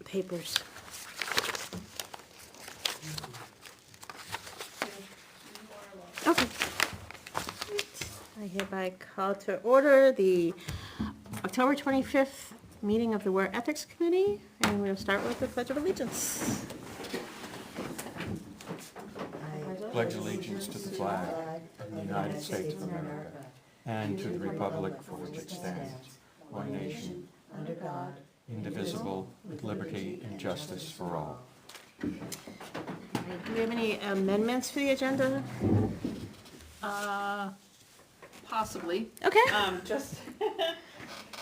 papers. Okay. I hereby call to order the October 25th meeting of the Ware Ethics Committee, and we'll start with the Pledge of Allegiance. Pledge allegiance to the flag of the United States of America and to the republic for which it stands, one nation, under God, indivisible, with liberty and justice for all. Do we have any amendments for the agenda? Possibly. Okay. Just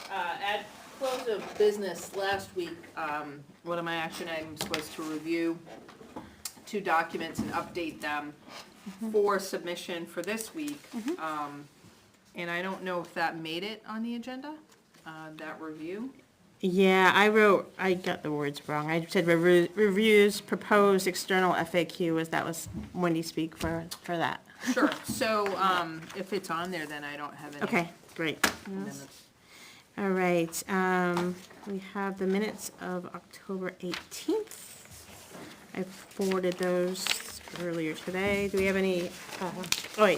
at close of business last week, one of my action items was to review 2 documents and update them for submission for this week. And I don't know if that made it on the agenda, that review. Yeah, I got the words wrong. I said reviews, proposed external FAQ, that was Wendy speak for that. Sure, so if it's on there, then I don't have any. Okay, great. amendments. All right, we have the minutes of October 18th. I forwarded those earlier today. Do we have any,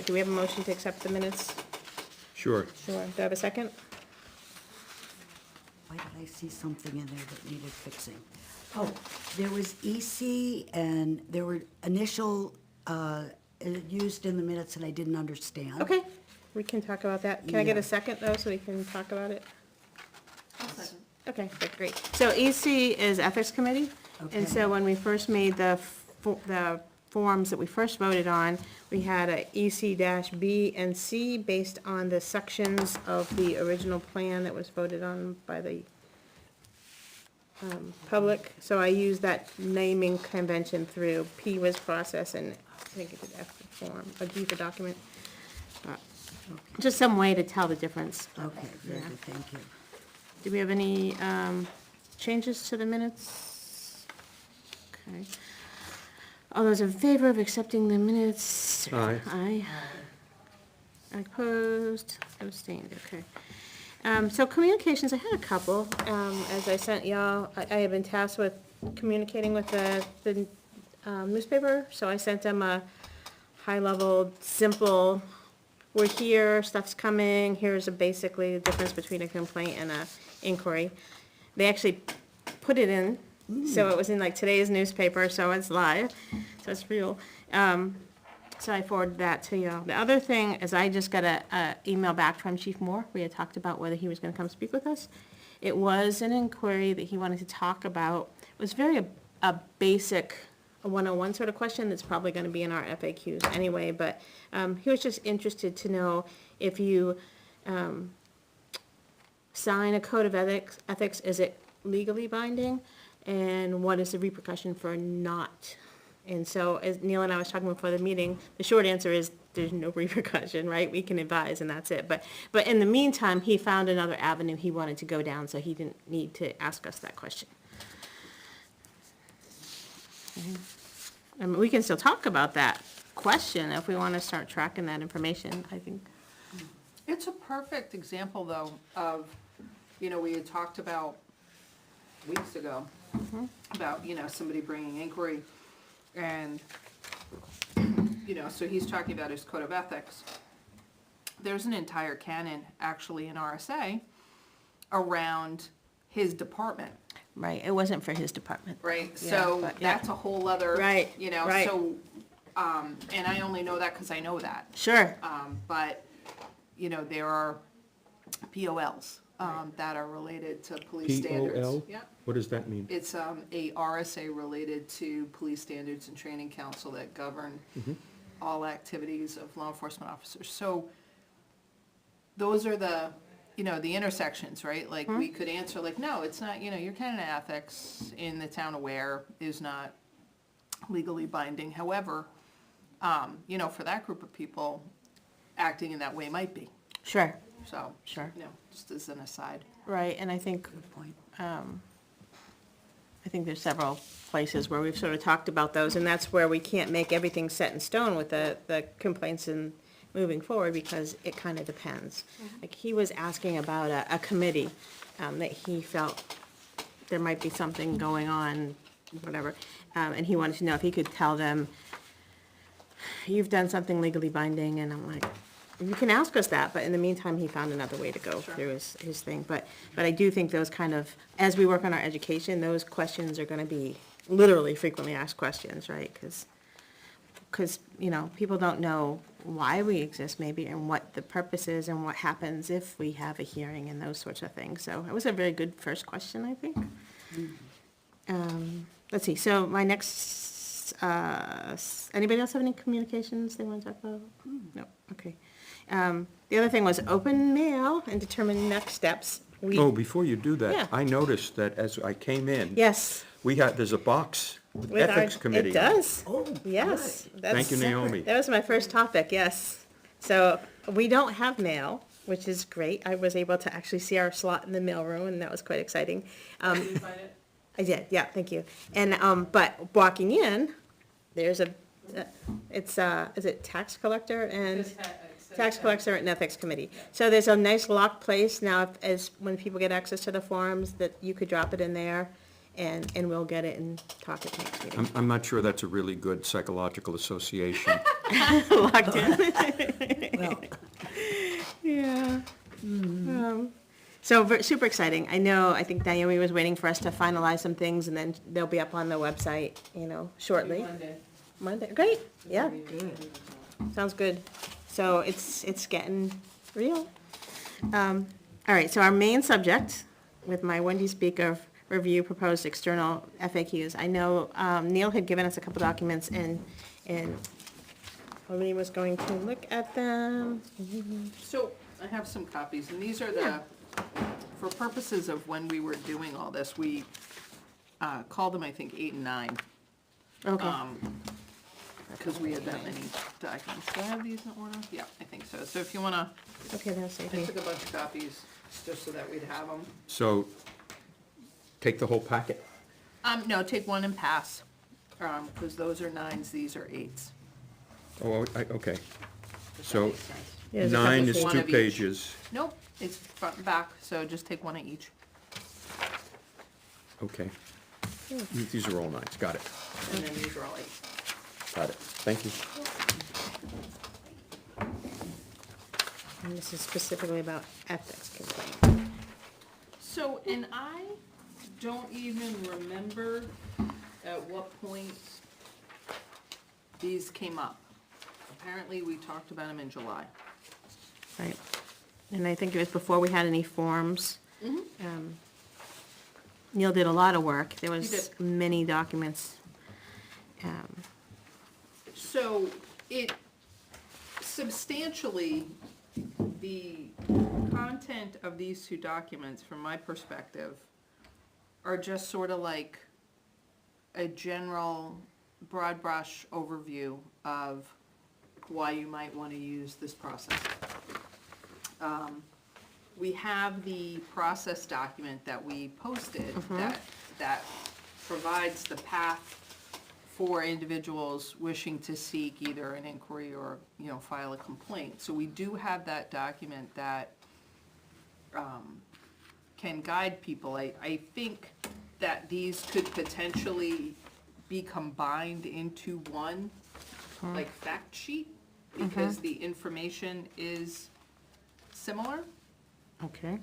do we have a motion to accept the minutes? Sure. Sure. Do I have a second? why did I see something in there that needed fixing? Oh, there was EC and there were initial, used in the minutes that I didn't understand. Okay, we can talk about that. Can I get Yeah. a second, though, so we can talk about it? I'll second. Okay, great. So EC is Ethics Committee, and Okay. so when we first made the forms that we first voted on, we had a EC-B and C based on the sections of the original plan that was voted on by the public. So I used that naming convention through. P was process, and I think it did F for form, or D for document. Just some way to tell the difference. Okay, very Yeah. good, thank you. Do we have any changes to the minutes? Okay. All those in favor of accepting the minutes? Aye. Aye. Opposed, abstained, okay. So communications, I had a couple. As I sent y'all, I have been tasked with communicating with the newspaper, so I sent them a high-level, simple, we're here, stuff's coming, here's basically the difference between a complaint and a inquiry. They actually put it in, so it was in like today's newspaper, so it's live, so it's real. So I forwarded that to y'all. The other thing is I just got a email back from Chief Moore. We had talked about whether he was gonna come speak with us. It was an inquiry that he wanted to talk about. It was very a basic, a 101 sort of question that's probably gonna be in our FAQs anyway, but he was just interested to know if you sign a code of ethics, is it legally binding? And what is the repercussion for not? And so, as Neil and I was talking before the meeting, the short answer is there's no repercussion, right? We can advise and that's it. But in the meantime, he found another avenue he wanted to go down, so he didn't need to ask us that question. I mean, we can still talk about that question if we want to start tracking that information, I think. It's a perfect example, though, of, we had talked about weeks ago, about, somebody bringing inquiry, and, so he's talking about his code of ethics. There's an entire canon, actually, in RSA around his department, Right, it wasn't for his department. right? Yeah, So but, yeah. that's a whole other, Right, right. so, and I only know that because I know that. Sure, But, there are POLs that are related to police standards. POL? Yeah, What does that mean? it's a RSA related to Police Standards and Training Council that govern all activities of law enforcement officers. So those are the, the intersections, right? Like, we could answer like, no, it's not, your canon of ethics in the town of Ware is not legally binding. However, for that group of people, acting in that way might be. sure, So, sure. just as an aside. Right, and I think Good point. I think there's several places where we've sort of talked about those, and that's where we can't make everything set in stone with the complaints and moving forward, because it kind of depends. Like, he was asking about a committee that he felt there might be something going on, whatever. And he wanted to know if he could tell them, you've done something legally binding, and I'm like, you can ask us that, but in the meantime, he found another way to go Sure. through his thing. But I do think those kind of, as we work on our education, those questions are gonna be literally frequently asked questions, right? Because, you know, people don't know why we exist maybe, and what the purpose is, and what happens if we have a hearing, and those sorts of things. So it was a very good first question, I think. Let's see, so my next, anybody else have any communications they want to talk about? No, okay. The other thing was open mail and determine next steps. Oh, before you do Yeah. that, I noticed that as I came in. Yes. There's a box with with our- Ethics Committee. It does. Oh, Yes. that's Thank you, Naomi. That was my first topic, yes. So we don't have mail, which is great. I was able to actually see our slot in the mailroom, and that was quite exciting. I did, yeah, thank you. And, but walking in, there's is it tax collector and? Tax collector and ethics committee. So there's a nice locked place now, when people get access to the forms, that you could drop it in there, and we'll get it and talk at the next meeting. I'm not sure that's a really good psychological association. Locked in. well, Yeah. So super exciting. I think Naomi was waiting for us to finalize some things, and then they'll be up on the website, shortly. Monday, great, yeah, good. sounds good. So it's getting real. All right, so our main subject with my Wendy Speaker review proposed external FAQs. I know Neil had given us a couple documents, and Lee was going to look at them. So I have some copies, and these are for purposes of when we were doing all this, we called them, I think, 8 and 9. Okay, Because we had that many documents. Do I have these in order? Yeah, I think so. So if you wanna, okay, that's it I here. took a bunch of copies just so that we'd have them. So, take the whole packet. No, take one and pass, because those are 9s, these are 8s. Oh, okay. So, Yeah, there's a couple 9 is things. One 2 of each. pages. Nope, it's front and back, so just take one of each. Okay. These are all 9s, got it. And then these are all 8s. Got it. Thank you. And this is specifically about ethics complaint. So, and I don't even remember at what point these came up. Apparently, we talked about them in July. Right. And I think it was before we had any forms. Neil did a lot of work. There was did. many documents. So it substantially, the content of these two documents, from my perspective, are just sort of like a general broad brush overview of why you might want to use this process. We have the process document that we posted that provides the path for individuals wishing to seek either an inquiry or, file a complaint. So we do have that document that can guide people. I think that these could potentially be combined into one, like, fact sheet, because the information is similar. Okay.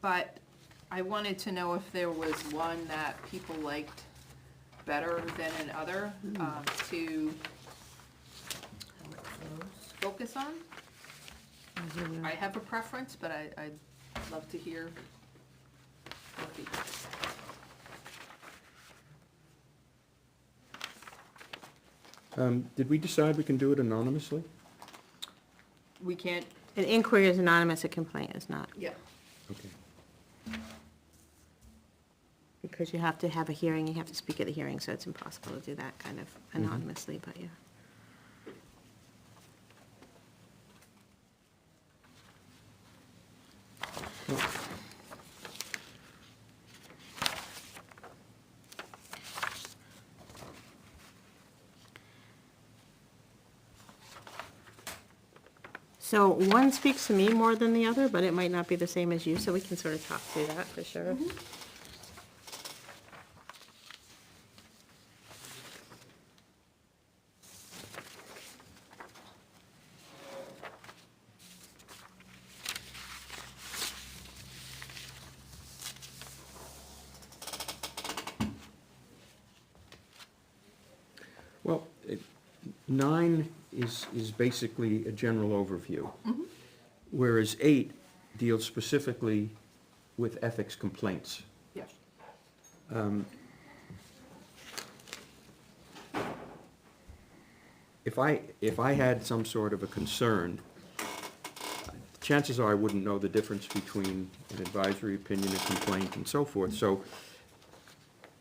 But I wanted to know if there was one that people liked better than another, to focus on. I have a preference, but I'd love to hear what the, Did we decide we can do it anonymously? we can't, An inquiry is anonymous, a complaint is not, yeah. Okay. because you have to have a hearing, you have to speak at the hearing, so it's impossible to do that kind of anonymously, but yeah. So one speaks to me more than the other, but it might not be the same as you, so we can sort of talk through that for sure. Well, 9 is basically a general overview, whereas 8 deals specifically with ethics complaints. Yes. If I had some sort of a concern, chances are I wouldn't know the difference between an advisory opinion, a complaint, and so forth. So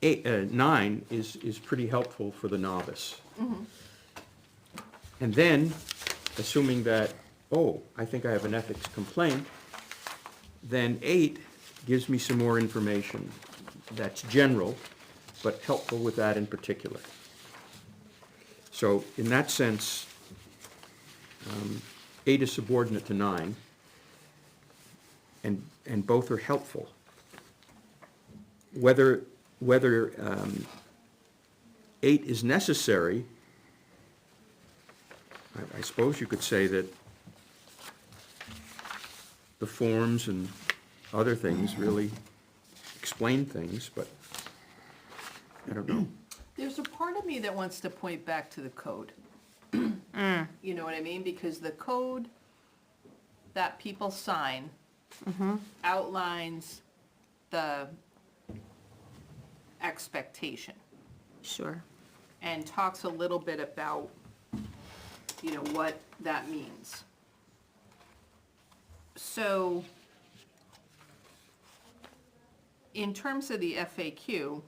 9 is pretty helpful for the novice. And then, assuming that, oh, I think I have an ethics complaint, then 8 gives me some more information that's general, but helpful with that in particular. So in that sense, 8 is subordinate to 9, and both are helpful. Whether 8 is necessary, I suppose you could say that the forms and other things really explain things, but I don't know. There's a part of me that wants to point back to the code. You know what I mean? Because the code that people sign outlines the expectation Sure. and talks a little bit about, you know, what that means. So, in terms of the FAQ,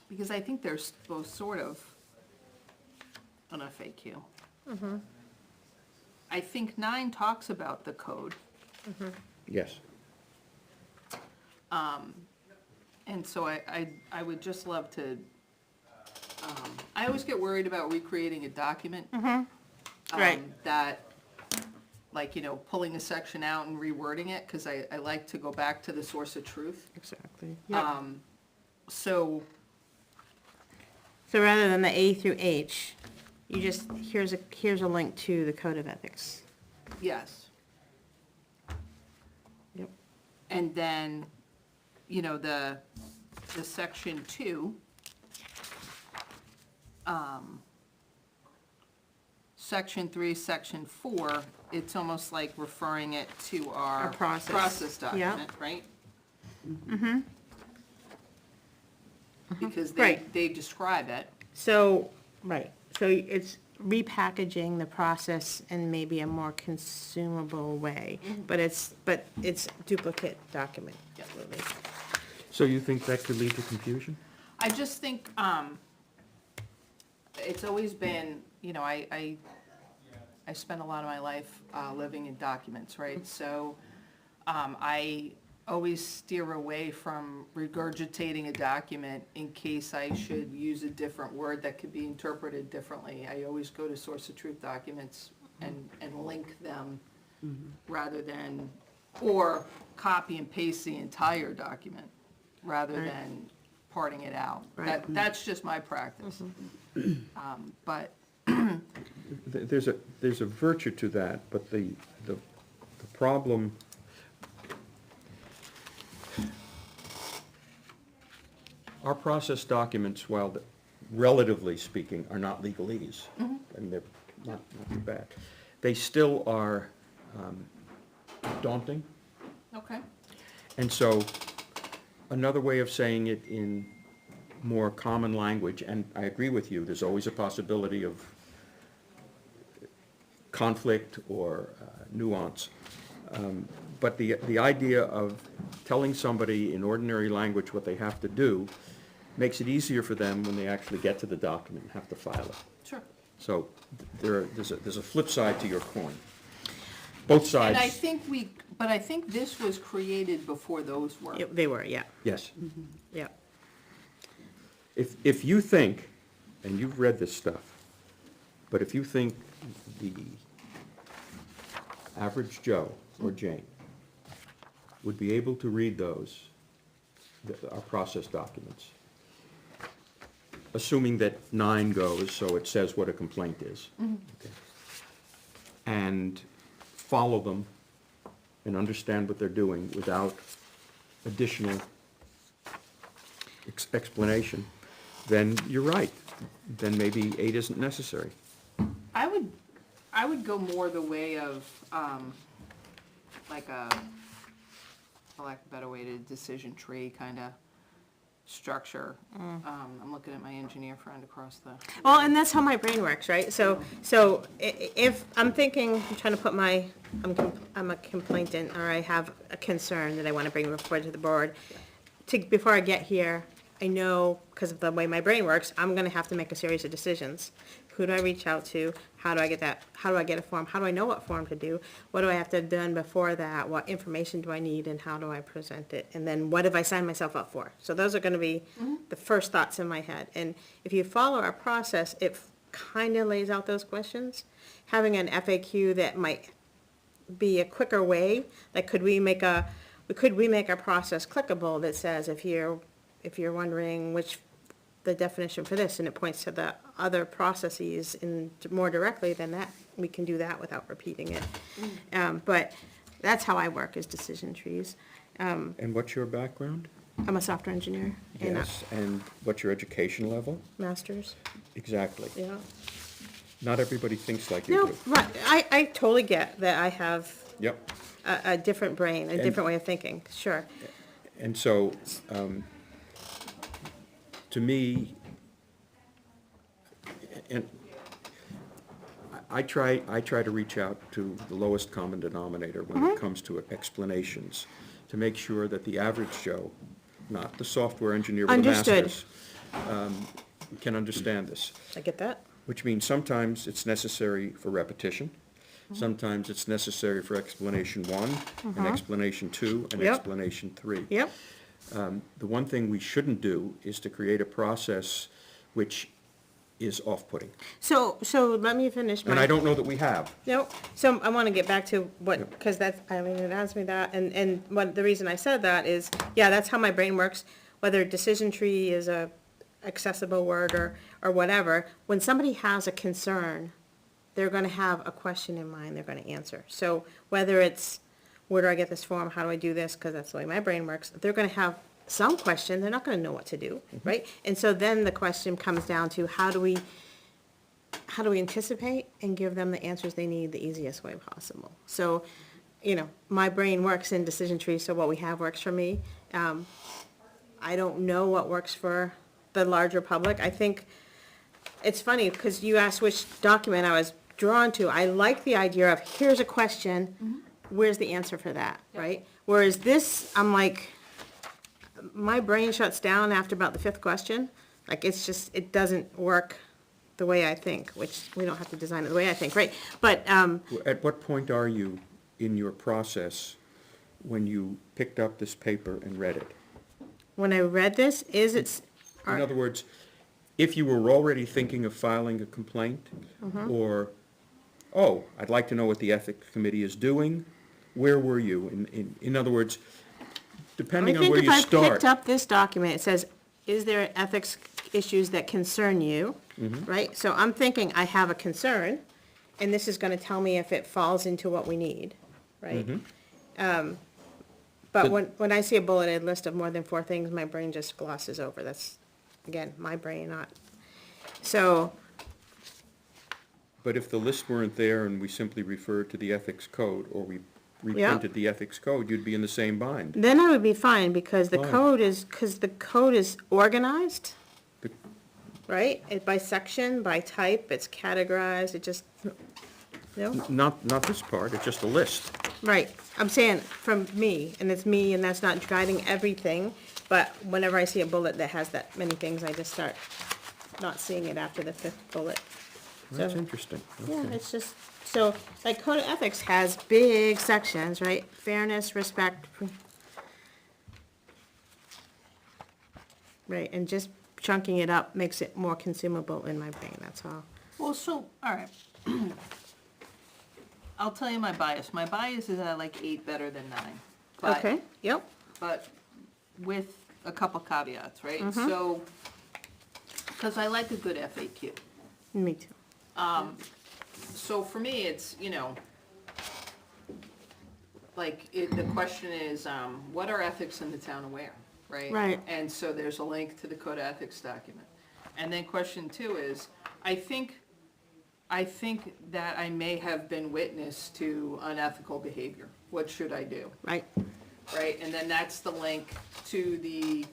because I think there's both sort of an FAQ. I think 9 talks about the code, Yes. and so I would just love to, I always get worried about recreating a document. Right. That, like, you know, pulling a section out and rewording it, because I like to go back to the source of truth. Exactly. So, So rather than the A through H, you just, here's a link to the Code of Ethics. yes. Yep. And then, you know, the section 2, section 3, section 4, it's almost like referring it to our Our process. process Yeah. document, right? Because Right. they describe it. So, right, so it's repackaging the process in maybe a more consumable way, but it's duplicate document. Yeah. Absolutely. So you think that could lead to confusion? I just think, it's always been, you know, I spent a lot of my life, living in documents, right? So, I always steer away from regurgitating a document in case I should use a different word that could be interpreted differently. I always go to source of truth documents and link them rather than, or copy and paste the entire document rather Right. than parting it out. Right. That's just my practice. But, There's a virtue to that, but the problem, our process documents, while relatively speaking, are not legalese, and they're not too bad, they still are daunting. okay, And so, another way of saying it in more common language, and I agree with you, there's always a possibility of conflict or nuance. But the idea of telling somebody in ordinary language what they have to do makes it easier for them when they actually get to the document and have to file it. sure. So there's a flip side to your coin. Both sides. And I think this was created before those were. They were, yeah, Yes. yeah. If you think, and you've read this stuff, but if you think the average Joe or Jane would be able to read those, our process documents, assuming that 9 goes, so it says what a complaint is, okay, and follow them and understand what they're doing without additional explanation, then you're right. then maybe 8 isn't necessary. I would go more the way of, like a, for lack of a better way, to decision tree kind of structure. I'm looking at my engineer friend across the. Well, and that's how my brain works, right? So if I'm thinking, I'm trying to put I'm a complainant, or I have a concern that I want to bring forward to the board. Before I get here, I know, because of the way my brain works, I'm gonna have to make a series of decisions. Who do I reach out to? How do I get that? How do I get a form? How do I know what form to do? What do I have to have done before that? What information do I need, and how do I present it? And then what have I signed myself up for? So those are gonna be the first thoughts in my head. And if you follow our process, it kinda lays out those questions. Having an FAQ that might be a quicker way, like could we make our process clickable that says if you're wondering which the definition for this, and it points to the other processes in more directly than that, we can do that without repeating it. But that's how I work, is decision trees. And what's your background? I'm a software engineer and a Yes, and what's your education level? master's, Exactly. yeah. Not everybody thinks like you No, do. right, I totally get that I have Yep. a different brain, a different way of thinking, sure. And so, to me, and I try to reach out to the lowest common denominator when it comes to explanations, to make sure that the average Joe, not the software engineer with a Understood. master's, can understand this. I get that. Which means sometimes it's necessary for repetition, sometimes it's necessary for explanation 1, and explanation 2, and Yep. explanation 3. Yep, The one thing we shouldn't do is to create a process which is off-putting. so let me finish my. And I don't know that we have. No, so I want to get back to what, because that's, I mean, it asked me that, and what, the reason I said that is, yeah, that's how my brain works, whether decision tree is a accessible word or whatever, when somebody has a concern, they're gonna have a question in mind they're gonna answer. So whether it's, where do I get this form, how do I do this, because that's the way my brain works, they're gonna have some question, they're not gonna know what to do, right? And so then the question comes down to, how do we anticipate and give them the answers they need the easiest way possible? So, my brain works in decision trees, so what we have works for me. I don't know what works for the larger public. I think it's funny, because you asked which document I was drawn to. I like the idea of, here's a question, where's the answer for that, right? Whereas this, I'm like, my brain shuts down after about the 5th question. Like, it's just, it doesn't work the way I think, which we don't have to design it the way I think, right? But, At what point are you in your process when you picked up this paper and read it? when I read this, In other words, if you were already thinking of filing a complaint, or, oh, I'd like to know what the ethics committee is doing, where were you? In other words, I depending on think where if you I start. picked up this document, it says, is there ethics issues that concern you? Right? So I'm thinking I have a concern, and this is gonna tell me if it falls into what we need, right? But when I see a bulleted list of more than 4 things, my brain just glosses over. That's, again, my brain, not, so, But if the list weren't there and we simply referred to the ethics code, or we reprinted the ethics code, you'd be in the same bind. then I would be fine, because the Fine. code is organized, The- right? By section, by type, it's categorized, it just, Not this part, it's just a list. right. I'm saying from me, and it's me, and that's not guiding everything, but whenever I see a bullet that has that many things, I just start not seeing it after the 5th bullet. That's So- interesting. Yeah, Okay. it's just, so, like, code of ethics has big sections, right? Fairness, respect. Right, and just chunking it up makes it more consumable in my brain, that's all. Well, so, all right. I'll tell you my bias. My bias is I like 8 better than 9. But- Okay, yep, But with a couple caveats, right? So, because I like a good FAQ. me too. So for me, it's, like, the question is, what are ethics in the town of Ware, right? Right. And so there's a link to the code of ethics document. And then question 2 is, I think that I may have been witness to unethical behavior. What should I do? Right, Right? And then that's the link to the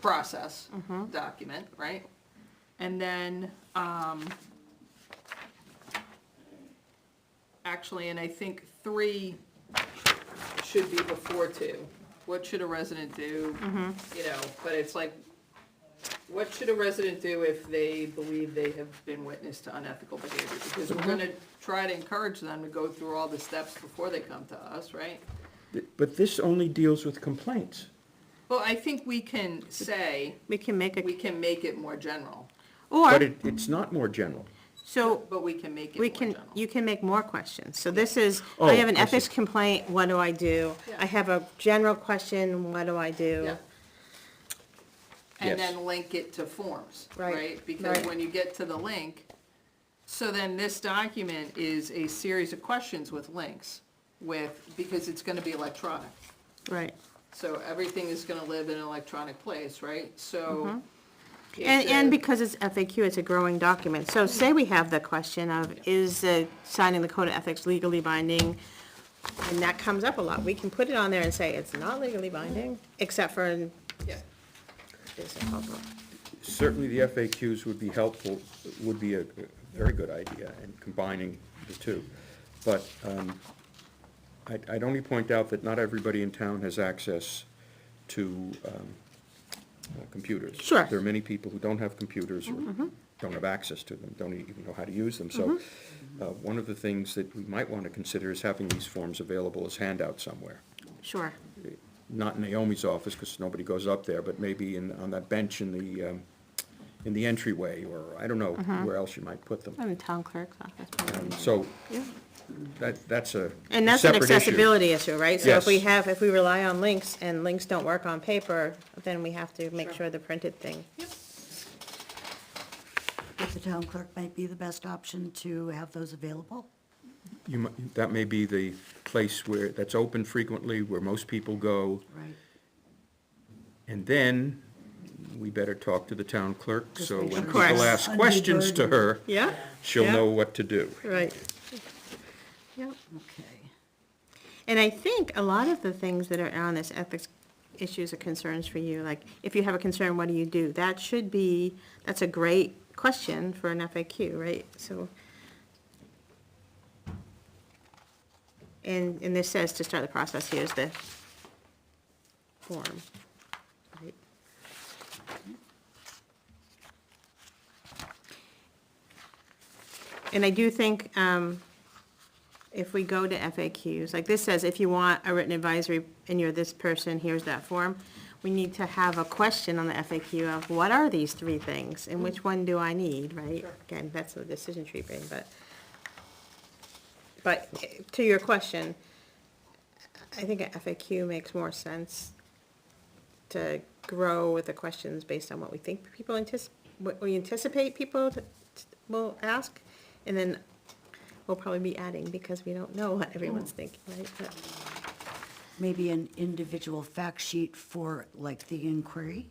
process document, right? And then, actually, and I think 3 should be before 2. What should a resident do? You know, but it's like, what should a resident do if they believe they have been witness to unethical behavior? Because we're gonna try to encourage them to go through all the steps before they come to us, right? But this only deals with complaints. Well, I think we can say, we can make we a, can make it more general, or, But it's not more general. so, but we can make it we more can, general. you can make more questions. So this is, Oh, I have an I see. ethics complaint, what do I do? Yeah. I have a general question, what do I do? Yeah. And Yes. then link it to forms, Right, right? Because right. when you get to the link, so then this document is a series of questions with links because it's gonna be electronic. Right. So everything is gonna live in an electronic place, right? So. if And the- because it's FAQ, it's a growing document. So say we have the question of, is signing the code of ethics legally binding? And that comes up a lot. We can put it on there and say, it's not legally binding, except for in Yeah, business public. Certainly, the FAQs would be helpful, would be a very good idea in combining the two. But I'd only point out that not everybody in town has access to computers. Sure. There are many people who don't have computers or don't have access to them, don't even know how to use them. So one of the things that we might want to consider is having these forms available as handouts somewhere. Sure. Not in Naomi's office, because nobody goes up there, but maybe on that bench in the entryway, or I don't know where else you might put them. In the town clerk's office. probably. So Yeah. that's a And that's an separate issue. accessibility issue, right? So if Yes. if we rely on links and links don't work on paper, then we have to make sure the printed thing. But the town clerk might be the best option to have those available. That may be the place that's open frequently, where most people go, Right. and then we better talk to the town clerk, Just so make when sure people it's ask questions to her, Yeah? she'll Yeah. know what to do. Right. Yep. Okay. And I think a lot of the things that are on this ethics issues or concerns for you, like, if you have a concern, what do you do? That's a great question for an FAQ, right? So, and this says to start the process, here's the form, right? And I do think, if we go to FAQs, like this says, if you want a written advisory and you're this person, here's that form. We need to have a question on the FAQ of, what are these 3 things, and which one do I need, right? Again, that's the decision tree thing, but to your question, I think a FAQ makes more sense to grow with the questions based on what we think people what we anticipate people will ask, and then we'll probably be adding, because we don't know what everyone's thinking, right? But- Maybe an individual fact sheet for, like, the inquiry,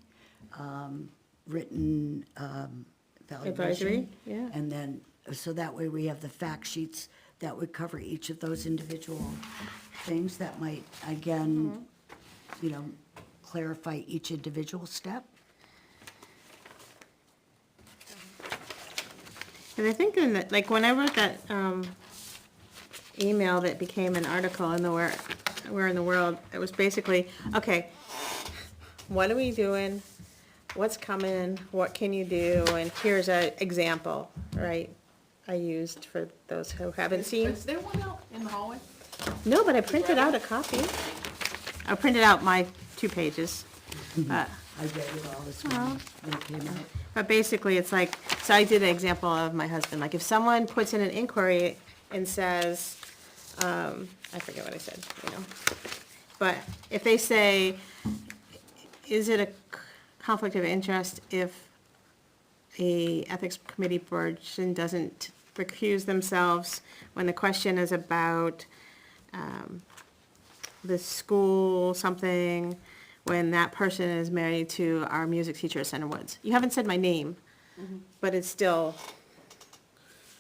written Advisory, evaluation. yeah. And then, so that way we have the fact sheets that would cover each of those individual things that might, again, clarify each individual step. And I think in the, like, when I wrote that, email that became an article in the Where in the World, it was basically, okay, what are we doing? What's coming? What can you do? And here's an example, right? I used for those who haven't seen. Is there one out in the hallway? No, but I printed out a copy. I printed out my 2 pages. But I read it all this morning when it came out. But basically, it's like, so I did an example of my husband, like, if someone puts in an inquiry and says, I forget what I said, but if they say, is it a conflict of interest if a ethics committee person doesn't recuse themselves when the question is about, the school something, when that person is married to our music teacher at Center Woods? You haven't said my name, but it's still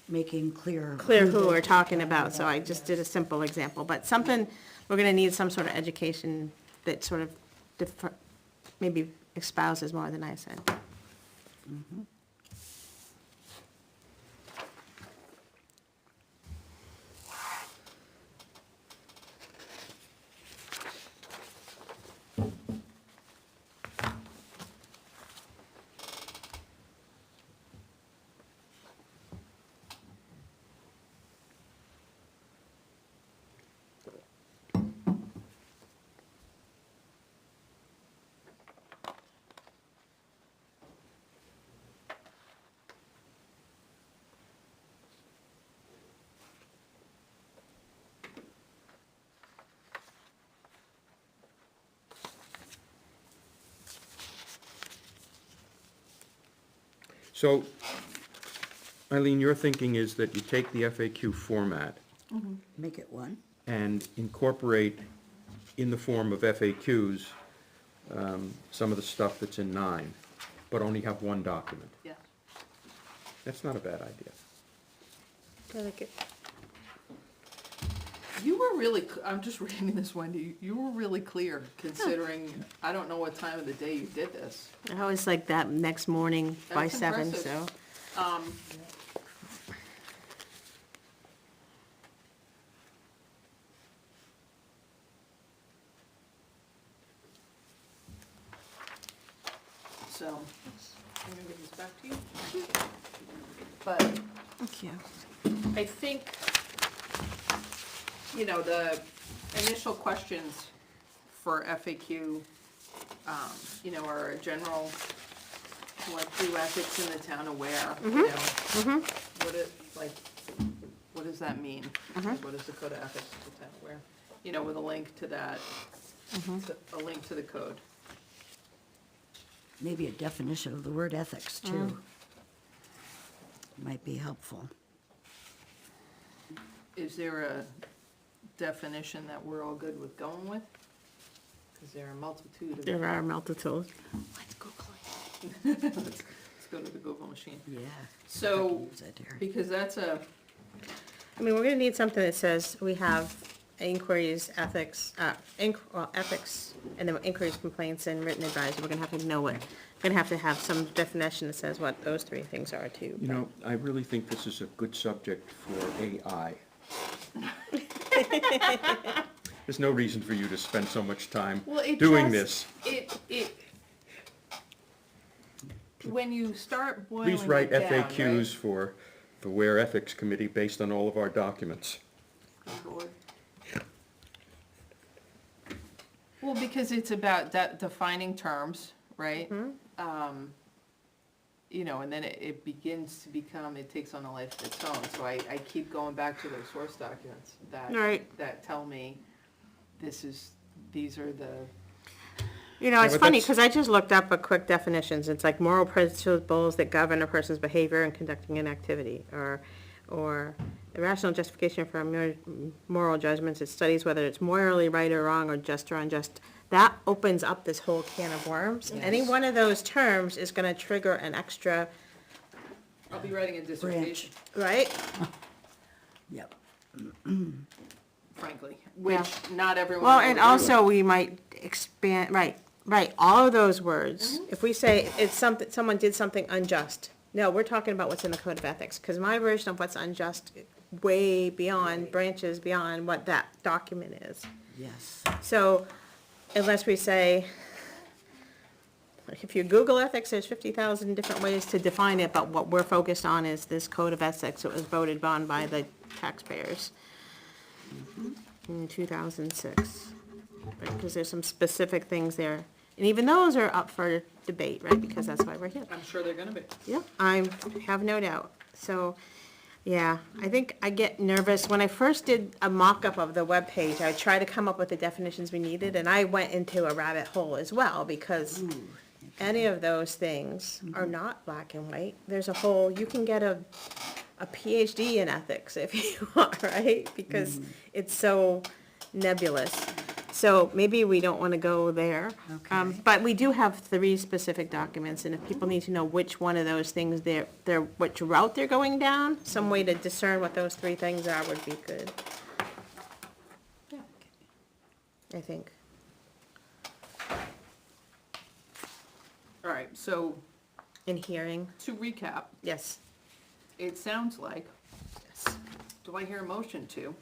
Making clear. clear who we're talking about, so I just did a simple example, but something, we're gonna need some sort of education that sort of maybe espouses more than I said. So, Eileen, your thinking is that you take the FAQ format Make it one. and incorporate in the form of FAQs, some of the stuff that's in 9, but only have one document. Yeah. That's not a bad idea. I like it. You were really, I'm just reading this, Wendy, you were really clear considering, I don't know what time of the day you did this. I always like that next morning by That's 7, impressive. so. So, I'm gonna give this back to you. But Thank you. I think, you know, the initial questions for FAQ, you know, are a general, what do ethics in the town aware, you know? What it, like, what does that mean? Like, what is the code of ethics in the town aware? You know, with a link to that, a link to the code. Maybe a definition of the word ethics, too. Might be helpful. Is there a definition that we're all good with going with? Is there a multitude of? There are multitudes. Let's Google it. Let's go to the Google machine. Yeah. So, I can use that here. because that's a, I mean, we're gonna need something that says we have inquiries, ethics, ethics, and then inquiries, complaints, and written advisory. We're gonna have to know what, we're gonna have to have some definition that says what those 3 things are too. You know, I really think this is a good subject for AI. There's no reason for you to spend so much time well, it doing just- this. when you start boiling Please write it down, FAQs right? for the Ware Ethics Committee based on all of our documents. Good Lord. Well, because it's about defining terms, right? You know, and then it begins to become, it takes on a life of its own. So I keep going back to those source documents Right. that tell me these are the, You know, Yeah, it's but funny, that's- because I just looked up a quick definitions. It's like moral principles that govern a person's behavior in conducting an activity, or the rational justification for moral judgments. It studies whether it's morally right or wrong, or just or unjust. That opens up this whole can of worms. Any Yes. one of those terms is gonna trigger an extra, I'll be writing a dissertation, right? Yep. frankly, which not everyone. Well, will and agree also we might expand, right, all of those words. If we say it's something, someone did something unjust, no, we're talking about what's in the code of ethics, because my version of what's unjust way beyond, branches beyond what that document is. Yes. So unless we say, like, if you Google ethics, there's 50,000 different ways to define it, but what we're focused on is this code of ethics that was voted on by the taxpayers in 2006. Because there's some specific things there, and even those are up for debate, right, because that's why we're here. I'm sure they're gonna be. Yeah, I have no doubt. So, yeah, I think I get nervous. When I first did a mock-up of the webpage, I tried to come up with the definitions we needed, and I went into a rabbit hole as well, because any of those things are not black and white. There's a whole, you can get a PhD in ethics if you want, right? Because it's so nebulous. So maybe we don't want to go there. Okay. But we do have 3 specific documents, and if people need to know which one of those things which route they're going down, some way to discern what those 3 things are would be good, I think. All right, so In hearing, to recap, yes. it sounds like, do I hear a motion to?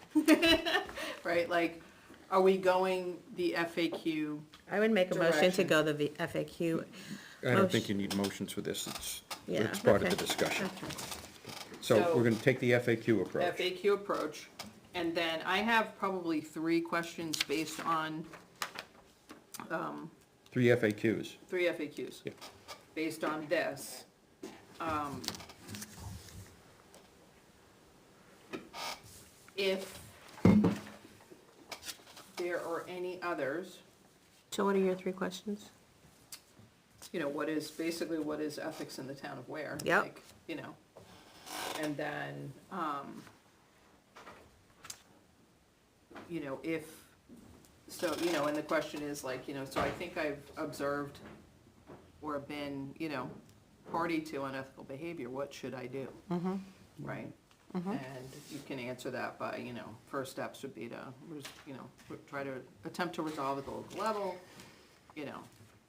Right, like, are we going the FAQ? I would make a motion to Direction. go to the FAQ. I don't think you need motions for this, Yeah, it's part of okay. the discussion. Okay. So So- we're gonna take the FAQ approach. FAQ approach, and then I have probably 3 questions based on 3 FAQs. 3 FAQs. Yeah. Based on this. If there are any others, So what are your 3 questions? you know, what is ethics in the town of Ware? Yep. Like, you know, and then, you know, and the question is like, you know, so I think I've observed or been, you know, party to unethical behavior, what should I do? Mm-hmm. Right? And you can answer that by, you know, first steps would be to, you know, try to attempt to resolve at the local level, you know,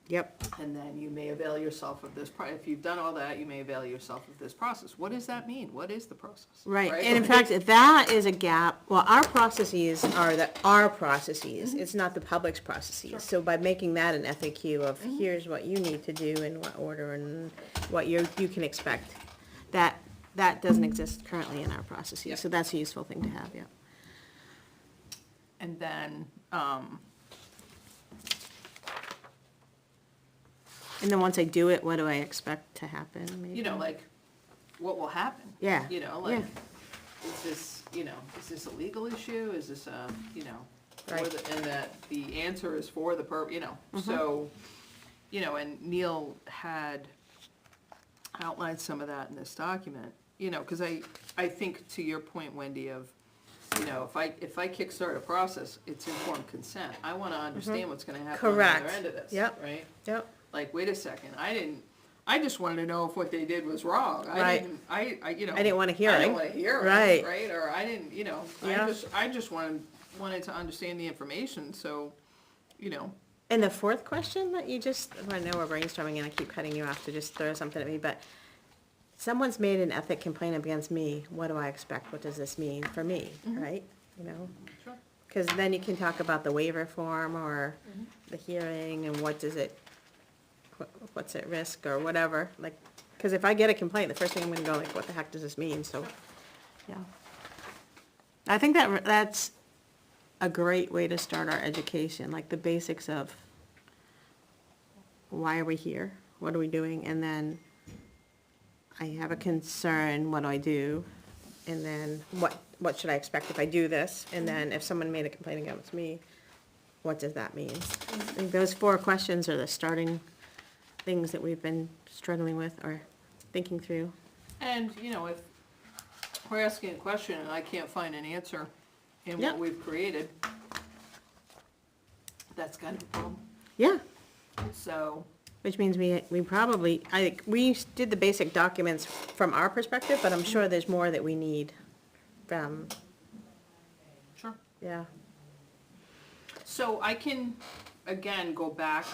Yep. and then you may avail yourself of this, if you've done all that, you may avail yourself of this process. What does that mean? What is the process? Right, and in fact, that is a gap, well, our processes are our processes, it's not the public's processes. So by making that an FAQ of here's what you need to do in what order and what you can expect, that doesn't exist currently in our Yeah. processes, so that's a useful thing to have, yeah. And then, And then once I do it, what do I expect to happen, maybe? you know, like, what will happen? Yeah, You know, like, yeah. is this, you know, is this a legal issue? Is this a, you know, Right. and that the answer is for the you know, so, you know, and Neil had outlined some of that in this document, you know, because I think to your point, Wendy, of, you know, if I kickstart a process, it's informed consent. I want to understand what's going to happen on the other Correct. end of this, Yep. right? Yep, Like, wait a second, I just wanted to know if what they did was wrong. Right. You know. I didn't want a I hearing. didn't want to hear it, Right. right? Or I didn't, you know, Yeah. I just wanted to understand the information, so, you know. and the 4th question that you just, I know we're brainstorming and I keep cutting you off to just throw something at me, but someone's made an ethic complaint against me, what do I expect, what does this mean for me, right? You know, Sure. because then you can talk about the waiver form or the hearing and what does it, what's at risk or whatever, like, because if I get a complaint, the first thing I'm gonna go like, what the heck does this mean, so, yeah. I think that's a great way to start our education, like the basics of why are we here, what are we doing, and then I have a concern, what do I do? And then what should I expect if I do this? And then if someone made a complaint against me, what does that mean? I think those 4 questions are the starting things that we've been struggling with or thinking through. And, you know, if we're asking a question and I can't find an answer in Yeah. what we've created, that's kind of a problem. Yeah, So, which means we probably, we did the basic documents from our perspective, but I'm sure there's more that we need from, sure. yeah. So I can, again, go back,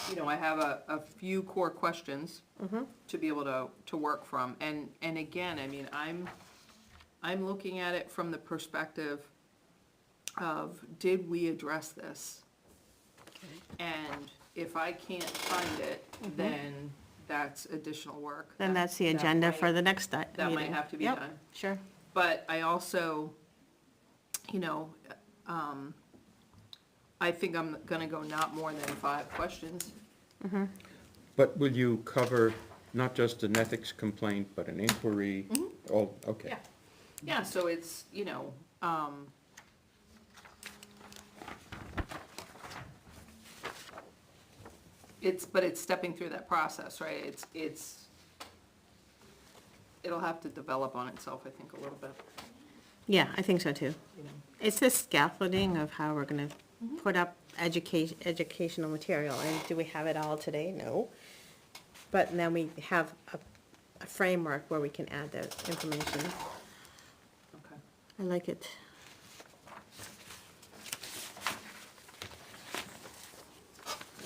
you know, I have a few core questions to be able to work from. And again, I mean, I'm looking at it from the perspective of, did we address this? And if I can't find it, then that's additional work. Then That- that's the that agenda might- for the next meeting. That might have to be Yep, done. sure. But I also, you know, I think I'm gonna go not more than 5 questions. But will you cover not just an ethics complaint, but an inquiry? All, okay. Yeah. Yeah, so it's, you know, it's stepping through that process, right? It'll have to develop on itself, I think, a little bit, Yeah, I think so too. you know. It's this scaffolding of how we're gonna put up educational material, and do we have it all today? No. But then we have a framework where we can add the information. Okay. I like it.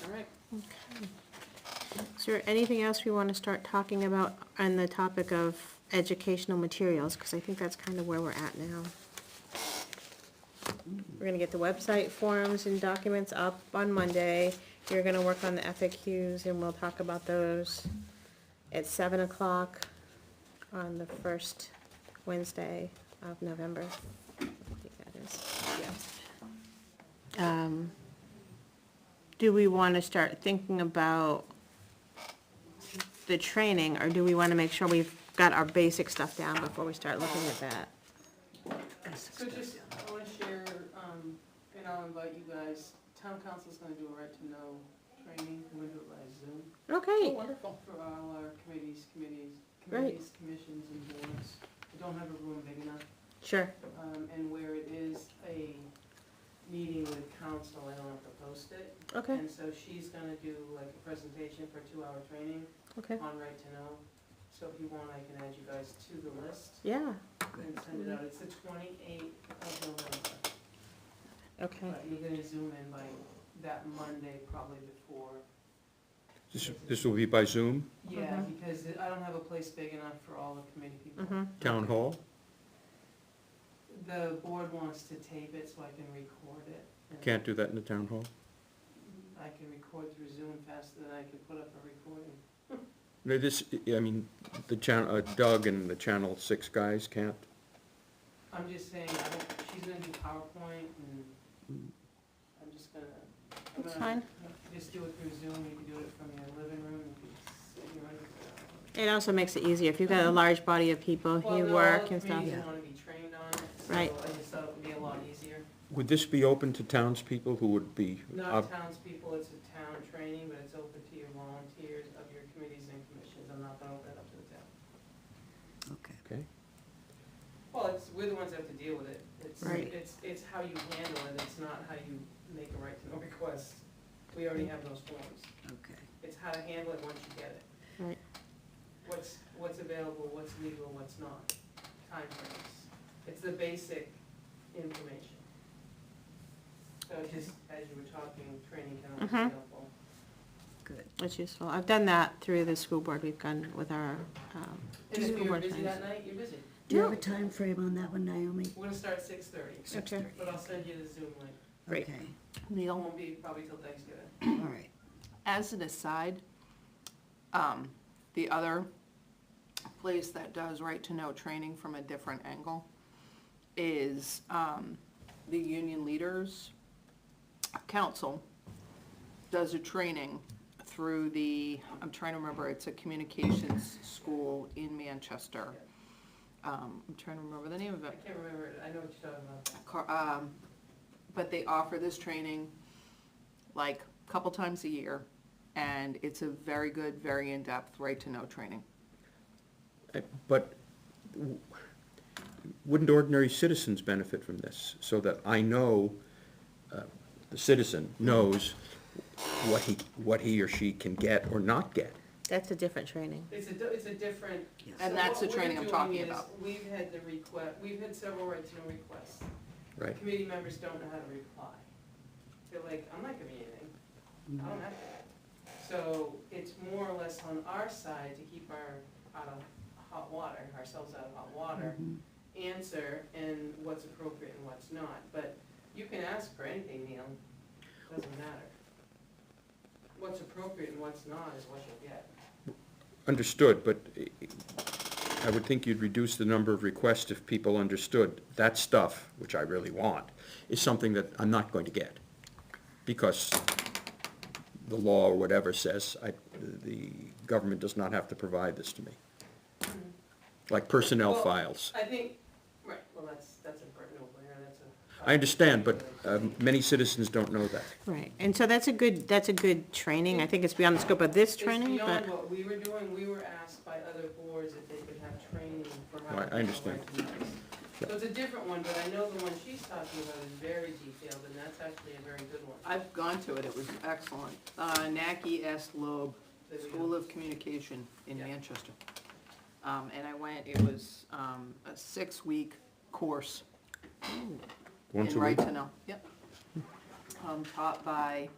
All right. Is there anything else we want to start talking about on the topic of educational materials? Because I think that's kind of where we're at now. We're gonna get the website forms and documents up on Monday. You're gonna work on the FAQs, and we'll talk about those at 7 o'clock on the first Wednesday of November. I think that is, yeah. Do we want to start thinking about the training, or do we want to make sure we've got our basic stuff down before we start looking at that? So just, I wanna share, and I'll invite you guys, town council's gonna do a right to know training, we're gonna do it by Zoom Okay, Wonderful. for all our committees, Great. commissions and boards. We don't have a room big enough, sure, and where it is a meeting with council, I don't have to post it. okay, And so she's gonna do like a presentation for a 2-hour training okay, on right to know. So if you want, I can add you guys to the list yeah, and send it out. It's the 28th of November. okay. But you're gonna zoom in by that Monday, probably before. This will be by Zoom, Yeah, Mhm. because I don't have a place big enough for all the committee people. Mm-hmm, Town Hall? The board wants to tape it so I can record it. and Can't do that in the Town Hall? I can record through Zoom faster than I can put up a recording. No, this, I mean, the channel, Doug and the Channel 6 guys can't? I'm just saying, she's gonna do PowerPoint and I'm just gonna. I'm That's gonna fine. Just do it through Zoom, you can do it from your living room, you can sit here. It also makes it easier if you've got a large body of people, you work and stuff. Well, wanna be trained on it, so Right. I just thought it would be a lot easier. Would this be open to townspeople who would be? Not townspeople, it's a town training, but it's open to your volunteers of your committees and commissions, I'm not gonna open it up to the town. Okay. Okay, Well, we're the ones that have to deal with it, Right. it's how you handle it, it's not how you make a right to know request. We already have those forms, Okay. it's how to handle it once you get it. Right. What's available, what's legal, what's not, timeframes. It's the basic information. So just as you were talking, training can always be Mhm. helpful. Good. It's useful. I've done that through the school board. We've gone with our, And if school you're board busy times. that night, you're busy. Do you have a time frame on that one, Naomi? We're gonna start at 6:30, Okay. but I'll send you the Zoom link. Great. Okay, It Neil? won't be probably till Thanksgiving. all right. As an aside, the other place that does right to know training from a different angle is the Union Leaders Council does a training through I'm trying to remember, it's a communications school in Manchester. I'm trying to remember the name of I it. can't remember it, I know what you're talking about. But they offer this training like a couple times a year, and it's a very good, very in-depth right to know training. but wouldn't ordinary citizens benefit from this? So that I know, the citizen knows what he or she can get or not get. That's a different training. It's a different. Yes. And so that's the what we're training I'm doing talking is about. We've had several right to know requests. Right. Committee members don't know how to reply. They're like, I'm not giving you anything, I don't have to. So it's more or less on our side to keep ourselves out of hot water, answer and what's appropriate and what's not. But you can ask for anything, Neil, doesn't matter. What's appropriate and what's not is what you'll get. Understood, but I would think you'd reduce the number of requests if people understood that stuff, which I really want, is something that I'm not going to get. Because the law or whatever says the government does not have to provide this to me. Like personnel Well, files. I think, right, well, that's a no-brainer, that's a. I understand, but many citizens don't know that. Right, and so that's a good training. I think it's beyond the scope of this training, It's but, beyond what we were doing, we were asked by other boards if they could have training for how Right, to. I understand. handle right to knows. Yep. So it's a different one, but I know the one she's talking about is very detailed, and that's actually a very good one. I've gone to it, it was excellent. Naki S. Loeb, There we School go. of Communication in Yeah. Manchester. And I went, it was a 6-week course Once in a Right week? to Know. Yep. Taught by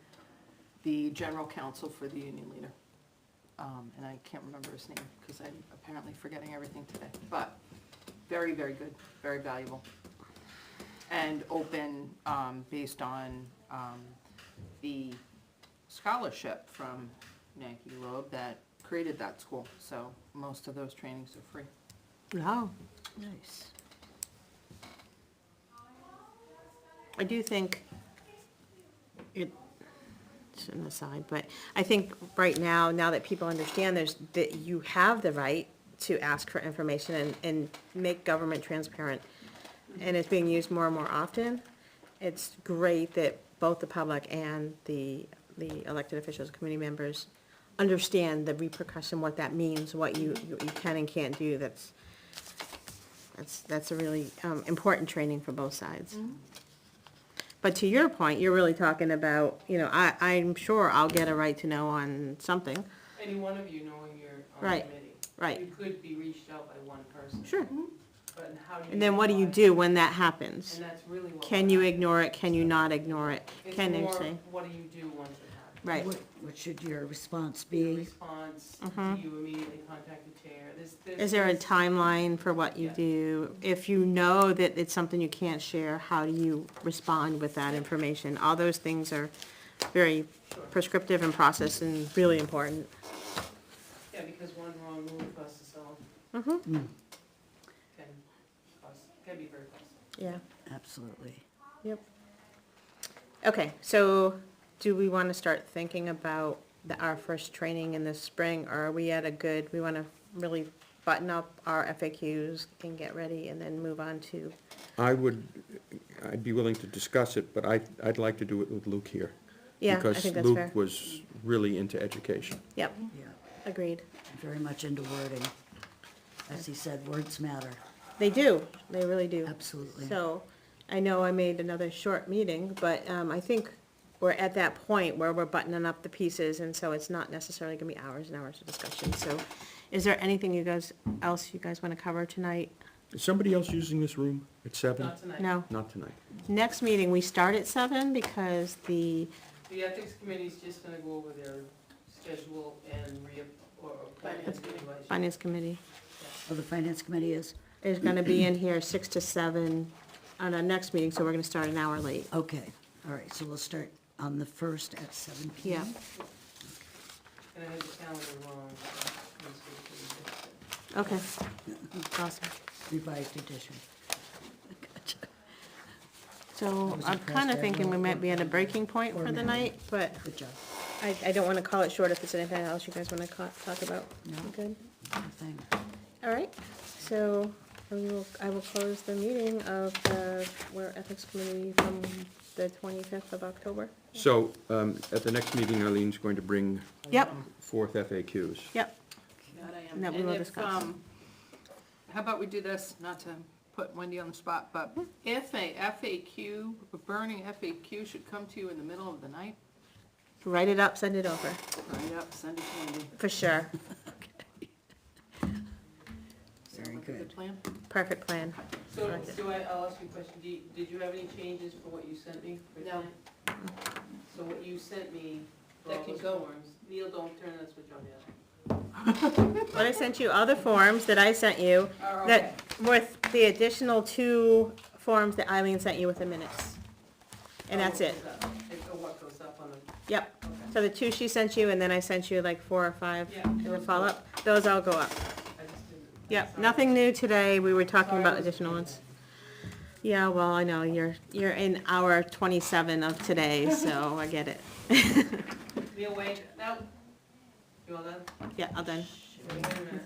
the general counsel for the union leader. And I can't remember his name, because I'm apparently forgetting everything today. But very, very good, very valuable. And open, based on the scholarship from Yankee Loeb that created that school. So most of those trainings are free. Wow, nice. I do think it's an aside, but I think right now, now that people understand that you have the right to ask for information and make government transparent, and it's being used more and more often, it's great that both the public and the elected officials, community members, understand the repercussion, what that means, what you can and can't do. That's a really important training for both sides. But to your point, you're really talking about, I'm sure I'll get a right to know on something. Any one of you knowing you're on the Right, committee. right. You could be reached out by one person. Sure. But how do you? And then what do you decide? do when that happens? And that's really what. Can you ignore it? Can you not ignore it? It's Can you more, say? what do you do once it happens? Right. What should your response Your be? response, Mhm. do you immediately contact the chair? Is there a timeline for what you Yeah. do? If you know that it's something you can't share, how do you respond with that information? All those things are very prescriptive and processed and really important. Yeah, because one wrong move costs us all, Mm-hmm. Mm, can be very costly. Yeah, absolutely. yep. Okay, so do we want to start thinking about our first training in the spring, or are we at a good, we want to really button up our FAQs and get ready and then move on to, I'd be willing to discuss it, but I'd like to do it with Luke here. yeah, I think that's fair. Because Luke was really into education. Yep, Yeah, agreed. very much into wording. As he said, words matter. They do, they really do. Absolutely. So, I know I made another short meeting, but I think we're at that point where we're buttoning up the pieces, and so it's not necessarily gonna be hours and hours of discussion. So, is there anything you guys want to cover tonight? Is somebody else using this room at 7? Not tonight. No. Not tonight. Next meeting, we start at 7 because the, The ethics committee's just gonna go over their schedule and or finance committee. finance committee Oh, the finance committee is? is gonna be in here 6 to 7 on our next meeting, so we're gonna start an hour late. Okay, all right, so we'll start on the 1st at 7 Yeah. PM. And I had the calendar wrong, so let's see if we can Okay. fix Awesome. Revised edition. Gotcha. So, I was I'm impressed kinda by thinking we everyone. might be at a breaking point for the Formatting. night, but Good job. I don't wanna call it short if there's anything else you guys wanna talk about. No. You good? Thing. All right, so I will close the meeting of the Ethics Committee from the 25th of October. So, at the next meeting, Eileen's going to bring Yep, forth FAQs. yep, That I am. That we And will if, discuss. How about we do this, not to put Wendy on the spot, but if a FAQ, a burning FAQ should come to you in the middle of the night, write it up, send it over, write it up, send it to Wendy. for sure. Sound Very like a good. plan? Perfect plan. So, Right. I'll ask you a question, did you have any changes for what you sent me for No. tonight? So what you sent me for That all can those go. forms, Neil, don't turn that switch on yet. What I sent you, all the forms that I sent you, Oh, okay. that, with the additional 2 forms that Eileen sent you with the minutes. And that's it. What goes up on the, Yep, okay. so the 2 she sent you, and then I sent you like 4 or 5 Yeah. as a follow-up, those all go up. I just didn't. Yep, sorry. nothing new today, we were talking Sorry, I about was additional reading ones. Yeah, well, I know, you're in hour 27 of today, so I get it. Neil, wait, no. You all done? Yeah, I'll done. Wait a minute.